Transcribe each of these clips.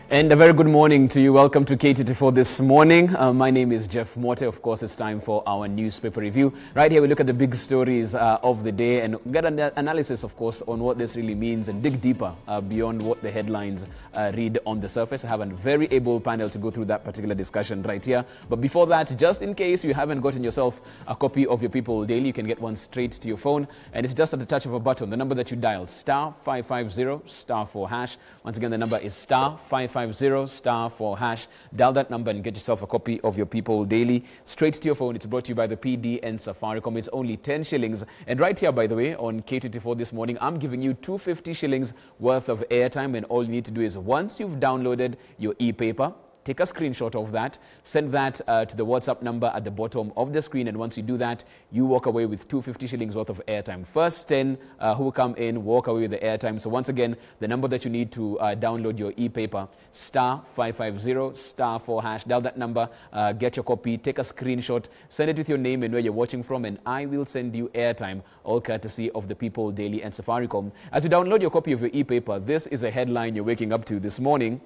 And a very good morning to you. Welcome to K24 This Morning. My name is Jeff Morte. Of course, it's time for our newspaper review. Right here, we look at the big stories of the day and get an analysis, of course, on what this really means and dig deeper beyond what the headlines read on the surface. I have a very able panel to go through that particular discussion right here. But before that, just in case you haven't gotten yourself a copy of your People Daily, you can get one straight to your phone. And it's just at the touch of a button. The number that you dial, *550 *4#. Once again, the number is *550 *4#. Dial that number and get yourself a copy of your People Daily straight to your phone. It's brought to you by the PD and Safaricom. It's only 10 shillings. And right here, by the way, on K24 This Morning, I'm giving you 250 shillings worth of airtime. And all you need to do is, once you've downloaded your e-paper, take a screenshot of that, send that to the WhatsApp number at the bottom of the screen, and once you do that, you walk away with 250 shillings worth of airtime. First 10 who come in walk away with the airtime. So once again, the number that you need to download your e-paper, *550 *4#. Dial that number, get your copy, take a screenshot, send it with your name and where you're watching from, and I will send you airtime, all courtesy of the People Daily and Safaricom. As you download your copy of your e-paper, this is a headline you're waking up to this morning.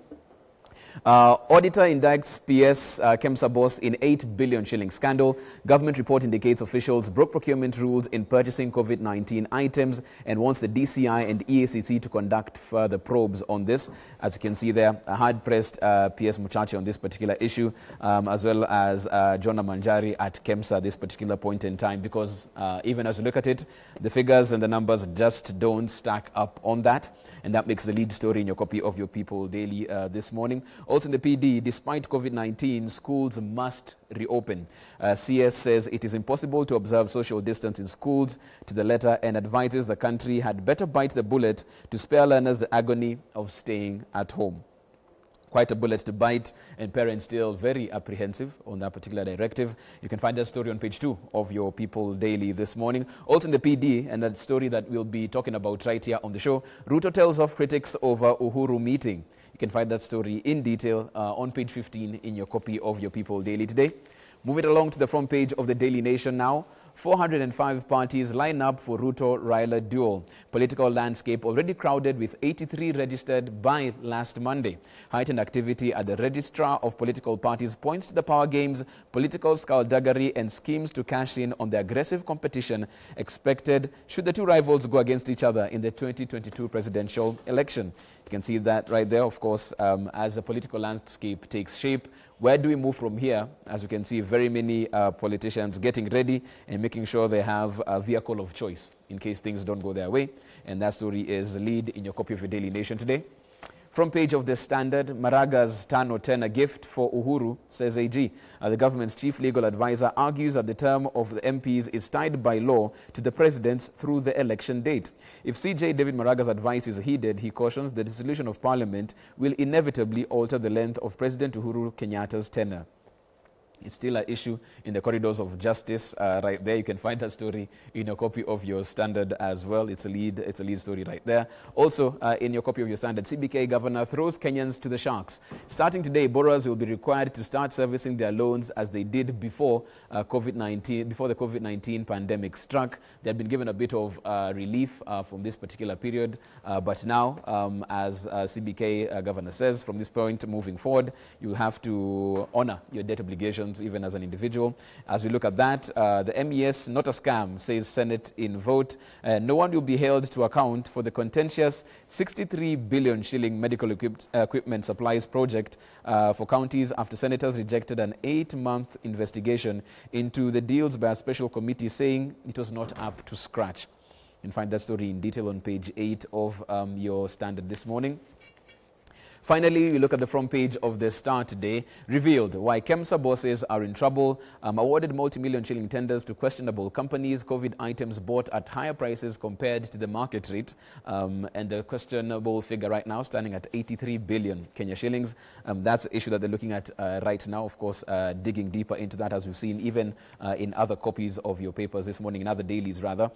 Auditor indicts PS KEMSA boss in 8 billion shilling scandal. Government report indicates officials broke procurement rules in purchasing COVID-19 items and wants the DCI and EACC to conduct further probes on this. As you can see there, a hard-pressed PS Muchachi on this particular issue, as well as Jonah Manjari at KEMSA at this particular point in time, because even as you look at it, the figures and the numbers just don't stack up on that. And that makes the lead story in your copy of your People Daily this morning. Also in the PD, despite COVID-19, schools must reopen. CS says it is impossible to observe social distance in schools to the letter and advises the country had better bite the bullet to spare learners the agony of staying at home. Quite a bullet to bite, and parents still very apprehensive on that particular directive. You can find that story on page 2 of your People Daily this morning. Also in the PD, and that story that we'll be talking about right here on the show, Ruto tells off critics over Uhuru meeting. You can find that story in detail on page 15 in your copy of your People Daily today. Move it along to the front page of the Daily Nation now. 405 parties line up for Ruto-Raila duel. Political landscape already crowded with 83 registered by last Monday. Heightened activity at the Registrar of Political Parties points to the power games, political skullduggery and schemes to cash in on the aggressive competition expected should the two rivals go against each other in the 2022 presidential election. You can see that right there, of course, as the political landscape takes shape. Where do we move from here? As you can see, very many politicians getting ready and making sure they have a vehicle of choice in case things don't go their way. And that story is the lead in your copy of your Daily Nation today. Front page of the Standard, Maraga's Tano Tena gift for Uhuru, says AG. The government's chief legal advisor argues that the term of the MPs is tied by law to the president's through the election date. If CJ David Maraga's advice is heeded, he cautions the dissolution of parliament will inevitably alter the length of President Uhuru Kenyatta's tenure. It's still an issue in the corridors of justice right there. You can find that story in a copy of your Standard as well. It's a lead story right there. Also, in your copy of your Standard, CBK governor throws Kenyans to the sharks. Starting today, borrowers will be required to start servicing their loans as they did before the COVID-19 pandemic struck. They had been given a bit of relief from this particular period, but now, as CBK governor says, from this point moving forward, you'll have to honor your debt obligations even as an individual. As we look at that, the MES, not a scam, says Senate in vote. No one will be held to account for the contentious 63 billion shilling medical equipment supplies project for counties after senators rejected an 8-month investigation into the deals by a special committee saying it was not up to scratch. You can find that story in detail on page 8 of your Standard this morning. Finally, we look at the front page of the Star today. Revealed why KEMSA bosses are in trouble. Awarded multi-million shilling tenders to questionable companies. COVID items bought at higher prices compared to the market rate. And the questionable figure right now standing at 83 billion Kenya shillings. That's the issue that they're looking at right now. Of course, digging deeper into that, as we've seen even in other copies of your papers this morning, in other dailies rather.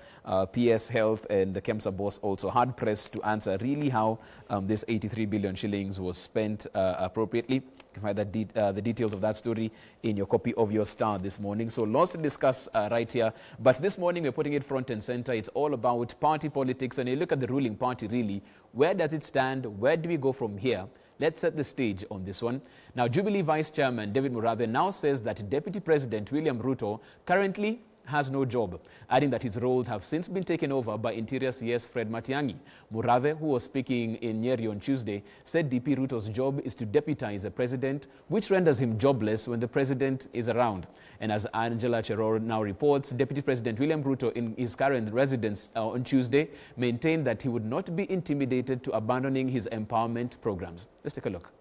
PS Health and the KEMSA boss also hard-pressed to answer really how this 83 billion shillings was spent appropriately. You can find that the details of that story in your copy of your Star this morning. So lots to discuss right here. But this morning we're putting it front and center. It's all about party politics. And you look at the ruling party really. Where does it stand? Where do we go from here? Let's set the stage on this one. Now, Jubilee Vice Chairman David Murathe now says that Deputy President William Ruto currently has no job, adding that his roles have since been taken over by Interior CS Fred Matiang'i. Murathe, who was speaking in Nyeri on Tuesday, said DP Ruto's job is to deputize the president, which renders him jobless when the president is around. And as Angela Cheror now reports, Deputy President William Ruto, in his current residence on Tuesday, maintained that he would not be intimidated to abandoning his empowerment programs. Let's take a look.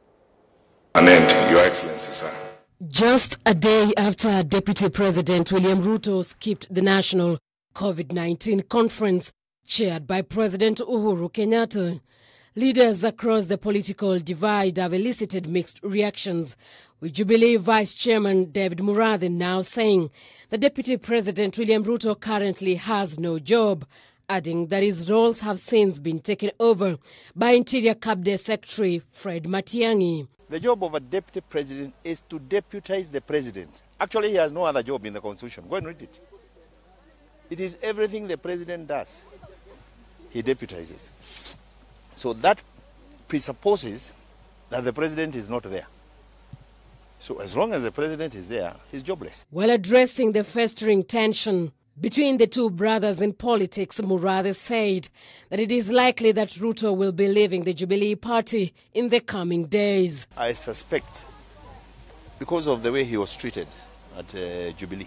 An end, Your Excellency, sir. Just a day after Deputy President William Ruto skipped the national COVID-19 conference chaired by President Uhuru Kenyatta, leaders across the political divide have elicited mixed reactions, with Jubilee Vice Chairman David Murathe now saying that Deputy President William Ruto currently has no job, adding that his roles have since been taken over by Interior Cabinet Secretary Fred Matiang'i. The job of a deputy president is to deputize the president. Actually, he has no other job in the Constitution. Go and read it. It is everything the president does. He deputizes. So that presupposes that the president is not there. So as long as the president is there, he's jobless. While addressing the festering tension between the two brothers in politics, Murathe said that it is likely that Ruto will be leaving the Jubilee party in the coming days. I suspect, because of the way he was treated at Jubilee,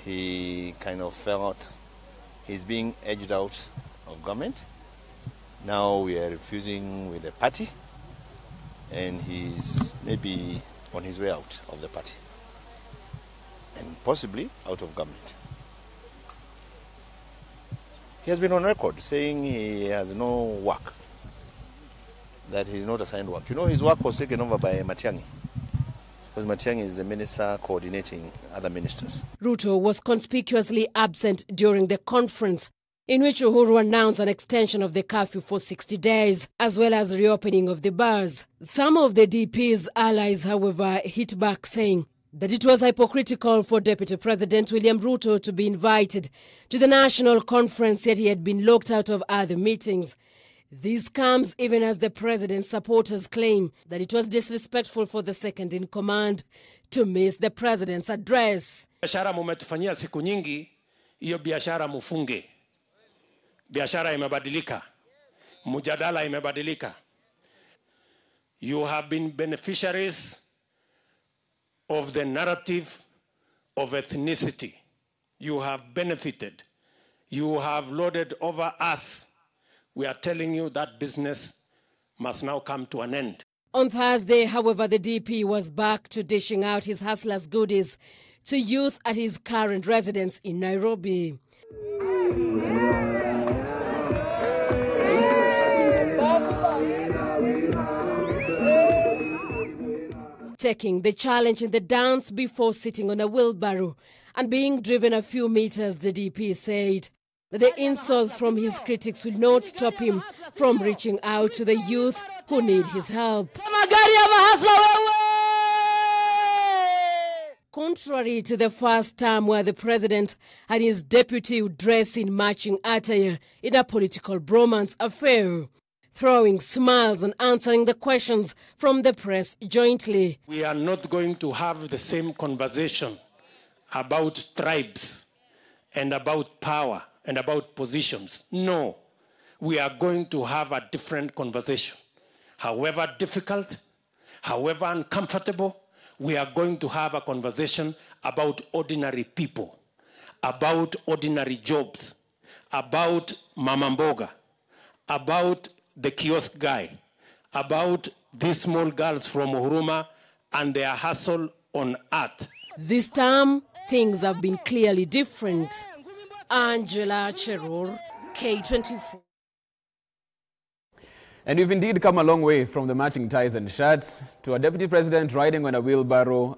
he kind of felt he's being edged out of government. Now we are refusing with the party, and he's maybe on his way out of the party, and possibly out of government. He has been on record saying he has no work, that he's not assigned work. You know, his work was taken over by Matiang'i, because Matiang'i is the minister coordinating other ministers. Ruto was conspicuously absent during the conference, in which Uhuru announced an extension of the curfew for 60 days, as well as reopening of the bars. Some of the DP's allies, however, hit back, saying that it was hypocritical for Deputy President William Ruto to be invited to the national conference, yet he had been locked out of other meetings. This comes even as the president's supporters claim that it was disrespectful for the second in command to miss the president's address. Biashara mumetufanyia siku nyingi, hiyo biashara mufunge. Biashara imebadilika. Mujadala imebadilika. You have been beneficiaries of the narrative of ethnicity. You have benefited. You have lorded over us. We are telling you that business must now come to an end. On Thursday, however, the DP was back to dishing out his hustlers' goodies to youth at his current residence in Nairobi. Taking the challenge in the dance before sitting on a wheelbarrow and being driven a few meters, the DP said that the insults from his critics will not stop him from reaching out to the youth who need his help. Contrary to the first time where the president and his deputy would dress in matching attire in a political bromance affair, throwing smiles and answering the questions from the press jointly. We are not going to have the same conversation about tribes and about power and about positions. No, we are going to have a different conversation. However difficult, however uncomfortable, we are going to have a conversation about ordinary people, about ordinary jobs, about Mama Mboga, about the kiosk guy, about these small girls from Huruma and their hustle on earth. This time, things have been clearly different. Angela Cheror, K24. And we've indeed come a long way from the matching ties and shirts to a deputy president riding on a wheelbarrow.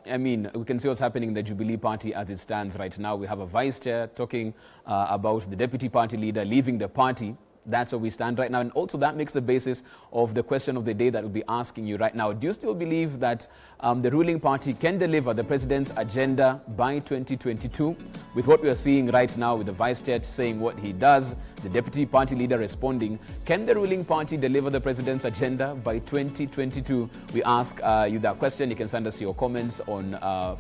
We can see what's happening in the Jubilee party as it stands right now. We have a vice chair talking about the deputy party leader leaving the party. That's where we stand right now. And also that makes the basis of the question of the day that we'll be asking you right now. Do you still believe that the ruling party can deliver the president's agenda by 2022? With what we are seeing right now with the vice chair saying what he does, The deputy party leader responding, can the ruling party deliver the president's agenda by 2022? We ask you that question. You can send us your comments on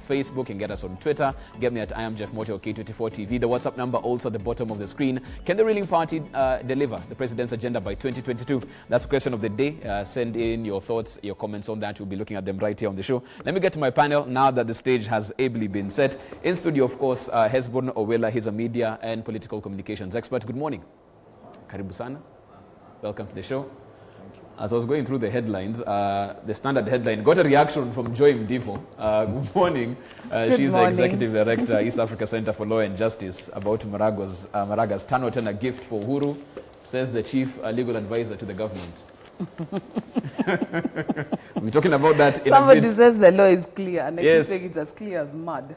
Facebook. You can get us on Twitter. Get me at I am Jeff Mote or K24 TV. The WhatsApp number also at the bottom of the screen. Can the ruling party deliver the president's agenda by 2022? That's the question of the day. Send in your thoughts, your comments on that. We'll be looking at them right here on the show. Let me get to my panel now that the stage has ably been set. In studio, of course, Hesbon Owilla. He's a media and political communications expert. Good morning. Karibu sana. Welcome to the show. Thank you. As I was going through the headlines, the standard headline got a reaction from Joy Mdifo. Good morning. She's the Executive Director, East Africa Center for Law and Justice, about Maraga's Tano gift for Uhuru, says the Chief Legal Advisor to the government. We're talking about that in Somebody says the law is clear, and I yes. keep saying it's as clear as mud.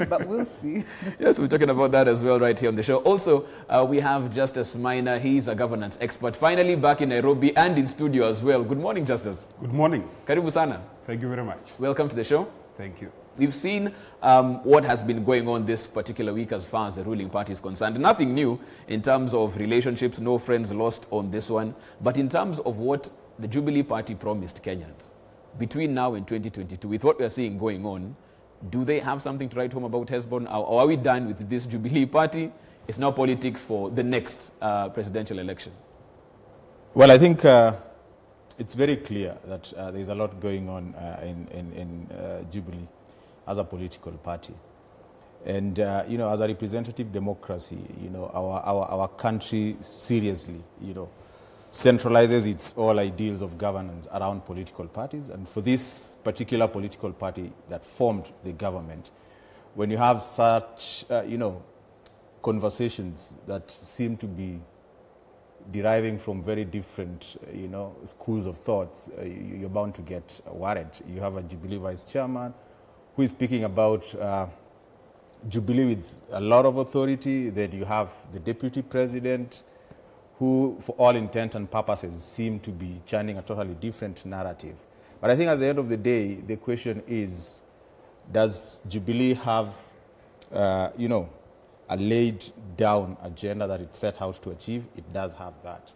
But we'll see. Yes, we're talking about that as well right here on the show. Also, we have Justice Minor. He's a governance expert. Finally back in Nairobi and in studio as well. Good morning, Justice. Good morning. Karibu sana. Thank you very much. Welcome to the show. Thank you. We've seen what has been going on this particular week as far as the ruling party is concerned. Nothing new in terms of relationships, no friends lost on this one. But in terms of what the Jubilee party promised Kenyans between now and 2022, with what we are seeing going on, do they have something to write home about Hesbon? Or are we done with this Jubilee party? It's now politics for the next presidential election. Well, I think it's very clear that there's a lot going on in Jubilee as a political party. And, as a representative democracy, our country seriously, centralizes its all ideals of governance around political parties. And for this particular political party that formed the government, when you have such, conversations that seem to be deriving from very different, schools of thoughts, you're bound to get worried. You have a Jubilee vice chairman who is speaking about Jubilee with a lot of authority. Then you have the deputy president who, for all intent and purposes, seem to be churning a totally different narrative. But I think at the end of the day, the question is, does Jubilee have, a laid down agenda that it set out to achieve? It does have that.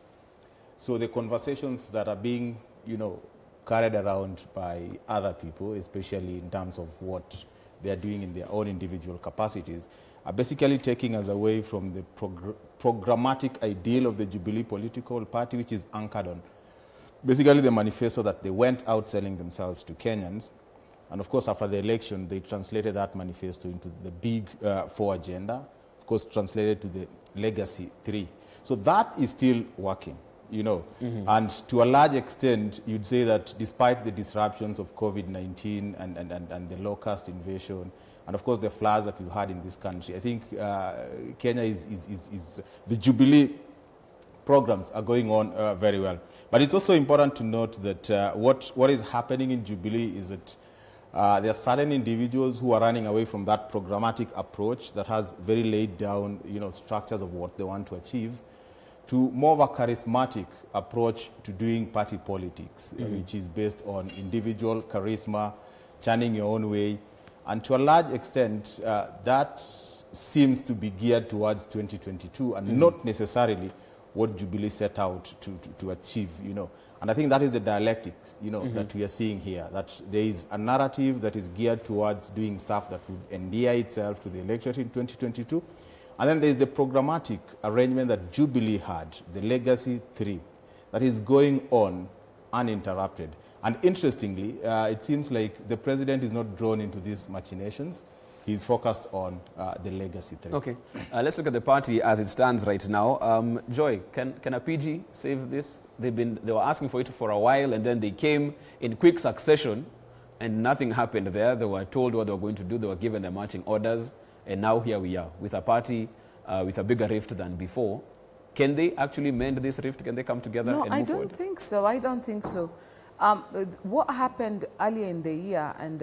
So the conversations that are being, carried around by other people, especially in terms of what they are doing in their own individual capacities, are basically taking us away from the programmatic ideal of the Jubilee political party, which is anchored on basically the manifesto that they went out selling themselves to Kenyans. And of course, after the election, they translated that manifesto into the big 4 agenda, of course, translated to the legacy 3. So that is still working, And to a large extent, you'd say that despite the disruptions of COVID-19 and the locust invasion, and of course the floods that we've had in this country, I think Kenya the Jubilee programs are going on very well. But it's also important to note that what is happening in Jubilee is that there are certain individuals who are running away from that programmatic approach that has very laid down, structures of what they want to achieve, to more of a charismatic approach to doing party politics, which is based on individual charisma, churning your own way. And to a large extent, that seems to be geared towards 2022 and not necessarily what Jubilee set out to achieve, And I think that is the dialectics, that we are seeing here, that there is a narrative that is geared towards doing stuff that would endear itself to the electorate in 2022. And then there is the programmatic arrangement that Jubilee had, the Legacy 3, that is going on uninterrupted. And interestingly, it seems like the president is not drawn into these machinations. He's focused on the Legacy 3. Okay, let's look at the party as it stands right now. Joy, can a PG save this? They were asking for it for a while, and then they came in quick succession, and nothing happened there. They were told what they were going to do. They were given their marching orders, and now here we are with a party with a bigger rift than before. Can they actually mend this rift? Can they come together and move forward? No, I don't think so. I don't think so. What happened earlier in the year and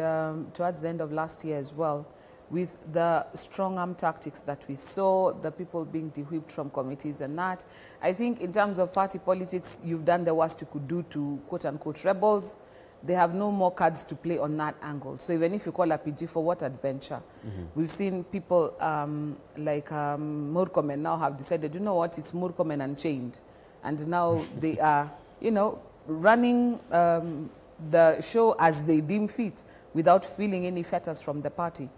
towards the end of last year as well, with the strong arm tactics that we saw, the people being de-whipped from committees and that, I think in terms of party politics, you've done the worst you could do to quote-unquote rebels. they have no more cards to play on that angle. So even if you call a PG for what adventure? We've seen people like Murkomen now have decided, you know what, it's Murkomen Unchained. And now they are, you know, running the show as they deem fit without feeling any fetters from the party.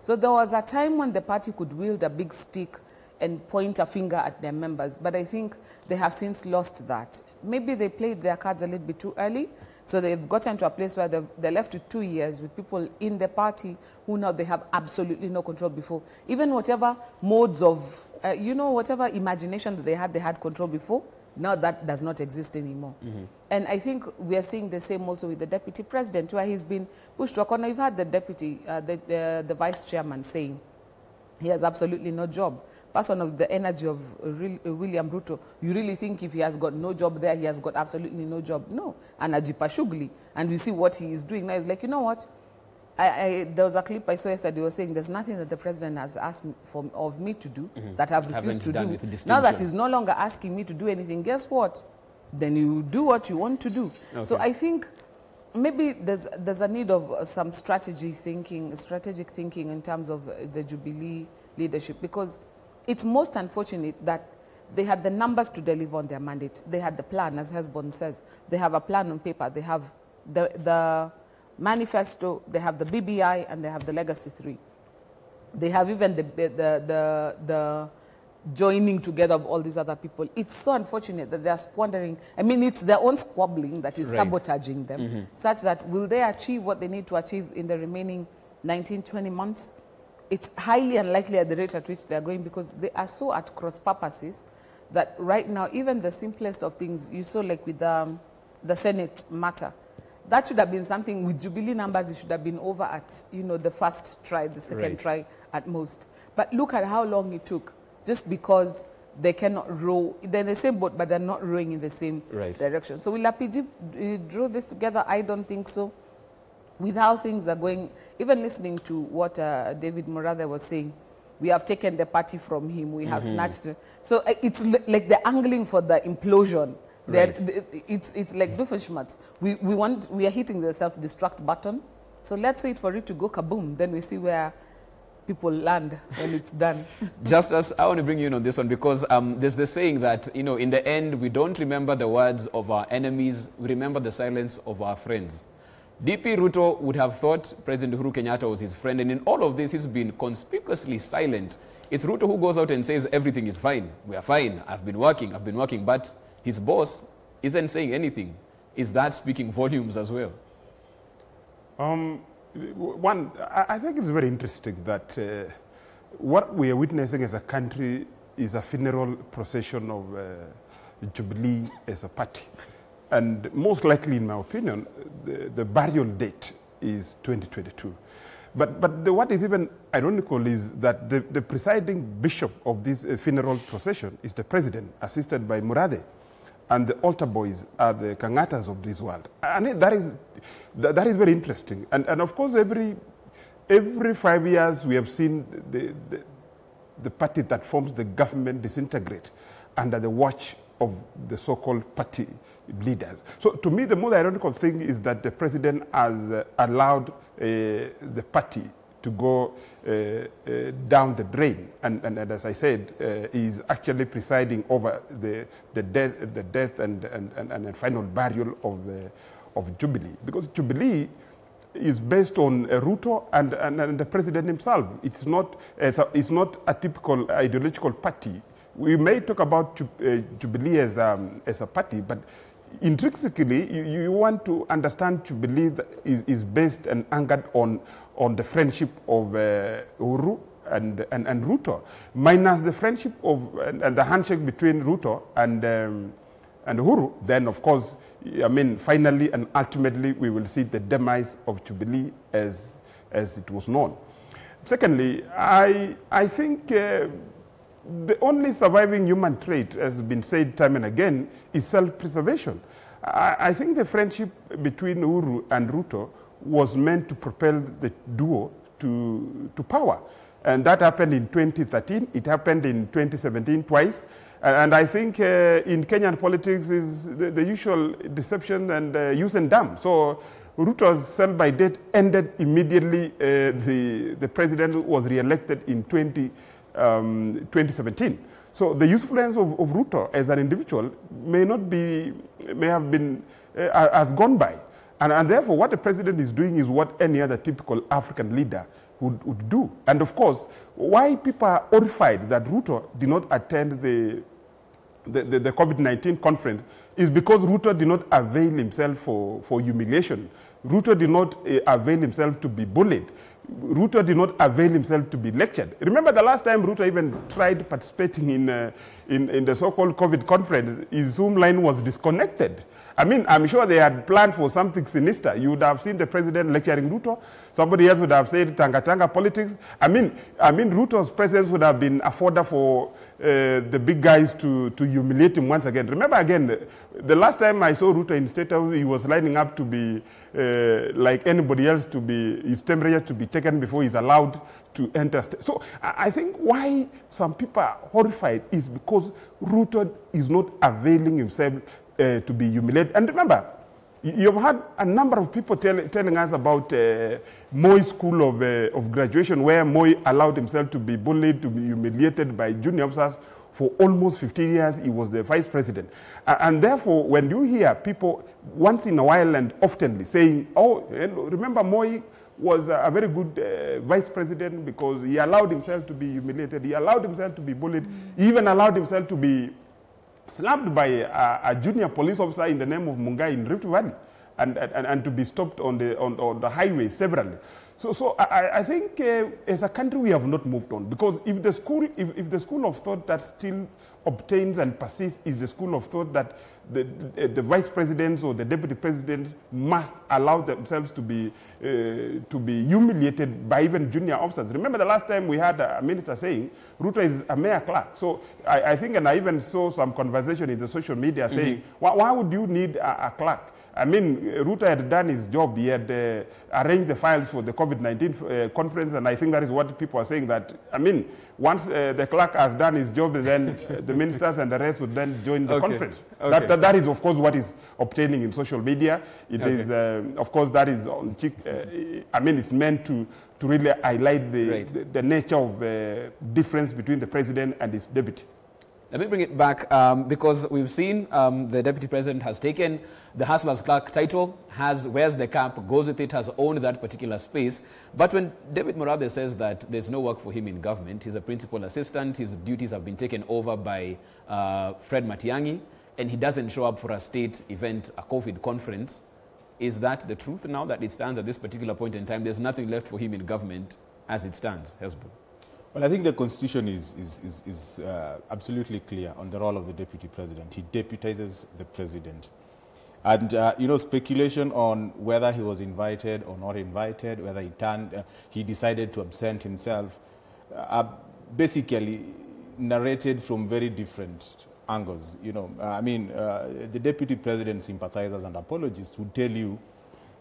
So there was a time when the party could wield a big stick and point a finger at their members, but I think they have since lost that. Maybe they played their cards a little bit too early, so they've gotten to a place where they're left with 2 years with people in the party who now they have absolutely no control before. Even whatever modes of, you know, whatever imagination that they had control before, now that does not exist anymore. And I think we are seeing the same also with the deputy president, where he's been pushed to a corner. You've had the deputy, the vice chairman saying he has absolutely no job. Person of the energy of William Ruto, you really think if he has got no job there, he has got absolutely no job? No. And Ajipa Shugli, and we see what he is doing now. He's like, you know what? There was a clip I saw yesterday. He was saying there's nothing that the president has asked of me to do that I've refused to do. Now that he's no longer asking me to do anything, guess what? Then you do what you want to do. Okay. So I think maybe there's a need of some strategic thinking in terms of the Jubilee leadership, because it's most unfortunate that they had the numbers to deliver on their mandate. They had the plan, as Hesbon says. They have a plan on paper. They have the manifesto, they have the BBI, and they have the Legacy 3. They have even the joining together of all these other people. It's so unfortunate that they are squandering. I mean, it's their own squabbling that is sabotaging them, such that will they achieve what they need to achieve in the remaining 19, 20 months? It's highly unlikely at the rate at which they are going, because they are so at cross purposes that right now, even the simplest of things, you saw like with the Senate matter, that should have been something with Jubilee numbers. It should have been over at, you know, the first try, the second try at most. But look at how long it took, just because they cannot row. They're in the same boat, but they're not rowing in the same direction. So will APG draw this together? I don't think so. With how things are going, even listening to what David Murathe was saying, we have taken the party from him. We have snatched it. So it's like the angling for the implosion. It's like Doofenshmirtz. We are hitting the self-destruct button. So let's wait for it to go kaboom. Then we see where people land when it's done. Justice, I want to bring you in on this one, because there's the saying that, you know, in the end, we don't remember the words of our enemies. We remember the silence of our friends. DP Ruto would have thought President Uhuru Kenyatta was his friend, and in all of this, he's been conspicuously silent. It's Ruto who goes out and says everything is fine. We are fine. I've been working, but his boss isn't saying anything. Is that speaking volumes as well? One, I think it's very interesting that what we are witnessing as a country is a funeral procession of Jubilee as a party. And most likely, in my opinion, the burial date is 2022. But what is even ironical is that the presiding bishop of this funeral procession is the president, assisted by Murathe. And the altar boys are the Kangatas of this world. And that is very interesting. And of course, every 5 years, we have seen the party that forms the government disintegrate under the watch of the so-called party leaders. So to me, the most ironical thing is that the president has allowed the party to go down the drain, and as I said, is actually presiding over the death and final burial of Jubilee, because Jubilee is based on Ruto and the president himself. It's not a typical ideological party. We may talk about Jubilee as a party, but intrinsically, you want to understand Jubilee is based and anchored on the friendship of Uhuru and Ruto, minus the friendship of and the handshake between Ruto and Uhuru. Then, of course, I mean, finally and ultimately, we will see the demise of Jubilee as it was known. Secondly, I think the only surviving human trait, as has been said time and again, is self-preservation. I think the friendship between Uhuru and Ruto was meant to propel the duo to power. And that happened in 2013. It happened in 2017 twice. And I think in Kenyan politics is the usual deception and use and dumb. So Ruto's sell-by date ended immediately. The president was re-elected in 2017. So the usefulness of Ruto as an individual may have been, has gone by. And therefore, what the president is doing is what any other typical African leader would do. And of course, why people are horrified that Ruto did not attend the COVID-19 conference is because Ruto did not avail himself for humiliation. Ruto did not avail himself to be bullied. Ruto did not avail himself to be lectured. Remember the last time Ruto even tried participating in the so-called COVID conference, his Zoom line was disconnected. I mean, I'm sure they had planned for something sinister. You would have seen the president lecturing Ruto. Somebody else would have said tanga-tanga politics. I mean, Ruto's presence would have been a fodder for the big guys to humiliate him once again. Remember again, the last time I saw Ruto in State House, he was lining up to be like anybody else, to be his temperature to be taken before he's allowed to enter. So I think why some people are horrified is because Ruto is not availing himself to be humiliated. And remember, you've had a number of people telling us about Moi's school of graduation, where Moi allowed himself to be bullied, to be humiliated by junior officers for almost 15 years. He was the vice president. And therefore, when you hear people once in a while and oftenly saying, oh, remember Moi was a very good vice president because he allowed himself to be humiliated, he allowed himself to be bullied, he even allowed himself to be slapped by a junior police officer in the name of Mungai in Rift Valley, and to be stopped on the highway severally. So I think as a country we have not moved on, because if the school of thought that still obtains and persists is the school of thought that the vice presidents or the deputy president must allow themselves to be humiliated by even junior officers. Remember the last time we had a minister saying Ruto is a mayor clerk. So I think, and I even saw some conversation in the social media saying, why would you need a clerk? I mean, Ruto had done his job. He had arranged the files for the COVID-19 conference, and I think that is what people are saying, that, I mean, once the clerk has done his job, then the ministers and the rest would then join the conference. Okay. That is, of course, what is obtaining in social media. It is, of course, that is on I mean, it's meant to really highlight the nature of difference between the president and his deputy. Let me bring it back because we've seen the deputy president has taken the hustler's clerk title, wears the cap, goes with it, has owned that particular space. But when David Morabe says that there's no work for him in government, he's a principal assistant, his duties have been taken over by Fred Matiang'i, and he doesn't show up for a state event, a COVID conference, is that the truth now that it stands at this particular point in time? There's nothing left for him in government as it stands, Hesbon. Well, I think the Constitution is absolutely clear on the role of the Deputy President. He deputizes the President. And, you know, speculation on whether he was invited or not invited, whether he decided to absent himself, are basically narrated from very different angles. You know, I mean, the Deputy President sympathizers and apologists would tell you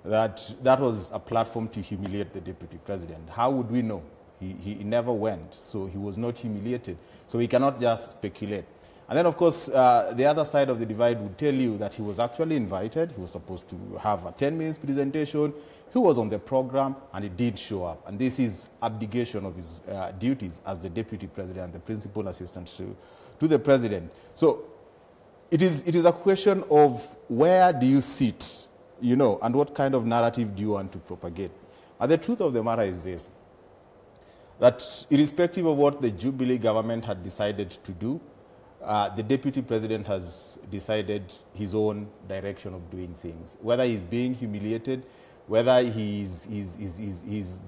that that was a platform to humiliate the Deputy President. How would we know? He never went, so he was not humiliated. So we cannot just speculate. And then, of course, the other side of the divide would tell you that he was actually invited. He was supposed to have a 10-minute presentation. He was on the program, and he did show up. And this is abdication of his duties as the deputy president and the principal assistant to the president. So it is a question of where do you sit, you know, and what kind of narrative do you want to propagate. And the truth of the matter is this, that irrespective of what the Jubilee government had decided to do, the deputy president has decided his own direction of doing things. Whether he's being humiliated, whether he's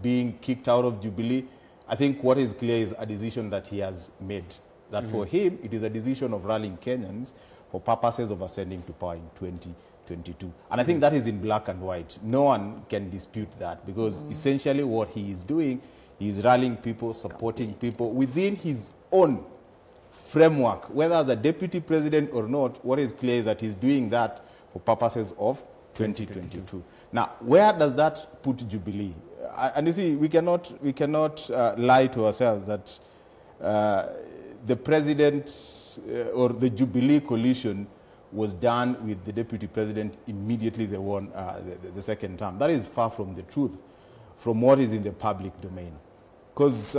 being kicked out of Jubilee, I think what is clear is a decision that he has made. That for him, it is a decision of rallying Kenyans for purposes of ascending to power in 2022. And I think that is in black and white. No one can dispute that, because essentially what he is doing, he is rallying people, supporting people within his own framework, whether as a deputy president or not. What is clear is that he's doing that for purposes of 2022. Now, where does that put Jubilee? And you see, we cannot lie to ourselves that the president or the Jubilee coalition was done with the deputy president immediately they won the second term. That is far from the truth, from what is in the public domain. Because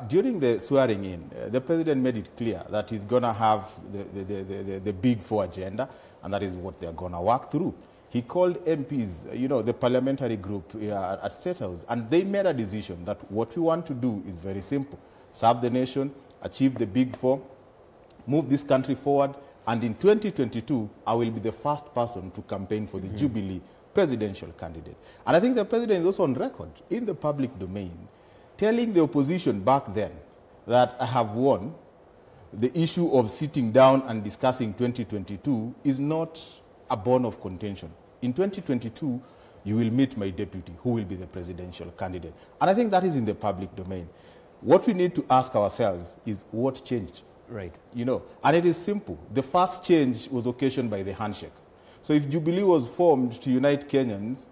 during the swearing in, the president made it clear that he's going to have the Big Four agenda, and that is what they're going to work through. He called MPs, you know, the parliamentary group at State House, and they made a decision that what we want to do is very simple. Serve the nation, achieve the Big Four, move this country forward, and in 2022, I will be the first person to campaign for the Jubilee presidential candidate. And I think the president is also on record in the public domain, telling the opposition back then that I have won. The issue of sitting down and discussing 2022 is not a bone of contention. In 2022, you will meet my deputy, who will be the presidential candidate. And I think that is in the public domain. What we need to ask ourselves is what changed? Right. You know, and it is simple. The first change was occasioned by the handshake. So if Jubilee was formed to unite Kenyans,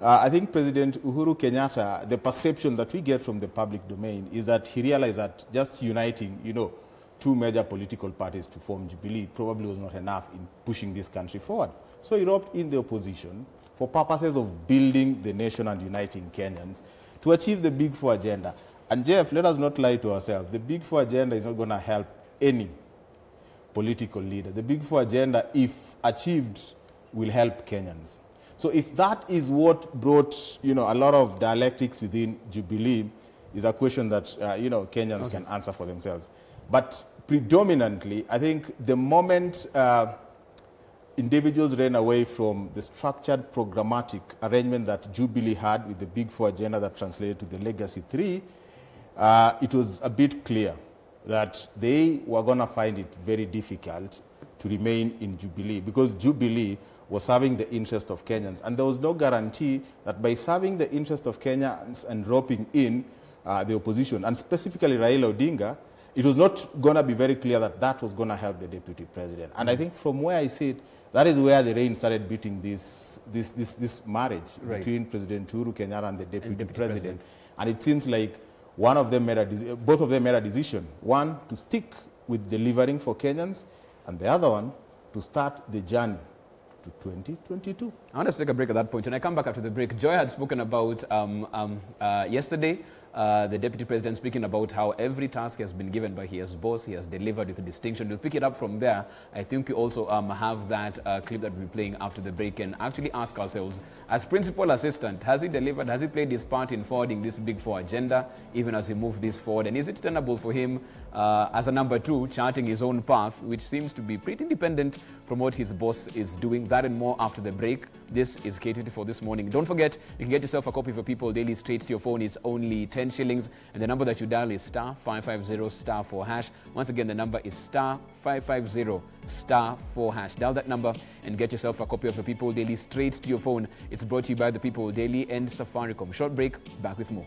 I think President Uhuru Kenyatta, the perception that we get from the public domain is that he realized that just uniting, you know, two major political parties to form Jubilee probably was not enough in pushing this country forward. So he roped in the opposition for purposes of building the nation and uniting Kenyans to achieve the Big Four agenda. And Jeff, let us not lie to ourselves. The Big Four agenda is not going to help any political leader. The Big Four agenda, if achieved, will help Kenyans. So if that is what brought, you know, a lot of dialectics within Jubilee, is a question that, you know, Kenyans can answer for themselves. But predominantly, I think the moment individuals ran away from the structured programmatic arrangement that Jubilee had with the Big Four agenda that translated to the Legacy 3, it was a bit clear that they were going to find it very difficult to remain in Jubilee, because Jubilee was serving the interest of Kenyans. And there was no guarantee that by serving the interest of Kenyans and roping in the opposition, and specifically Raila Odinga, it was not going to be very clear that that was going to help the deputy president. And I think from where I sit, that is where the rain started beating this marriage between President Uhuru Kenyatta and the deputy president. And it seems like one of them both of them made a decision. One, to stick with delivering for Kenyans, and the other one, to start the journey to 2022. I want us to take a break at that point. When I come back after the break, Joy had spoken about yesterday, the deputy president speaking about how every task has been given by his boss, he has delivered with a distinction. We'll pick it up from there. I think we also have that clip that we'll be playing after the break and actually ask ourselves, as principal assistant, has he delivered, has he played his part in forwarding this Big Four agenda, even as he moved this forward? And is it tenable for him as a number two, charting his own path, which seems to be pretty independent from what his boss is doing? That and more after the break. This is K24 This Morning. Don't forget, you can get yourself a copy of a People Daily straight to your phone. It's only 10 shillings. And the number that you dial is *550*4#. Once again, the number is *550*4#. Dial that number and get yourself a copy of the People Daily straight to your phone. It's brought to you by the People Daily and Safaricom. Short break, back with more.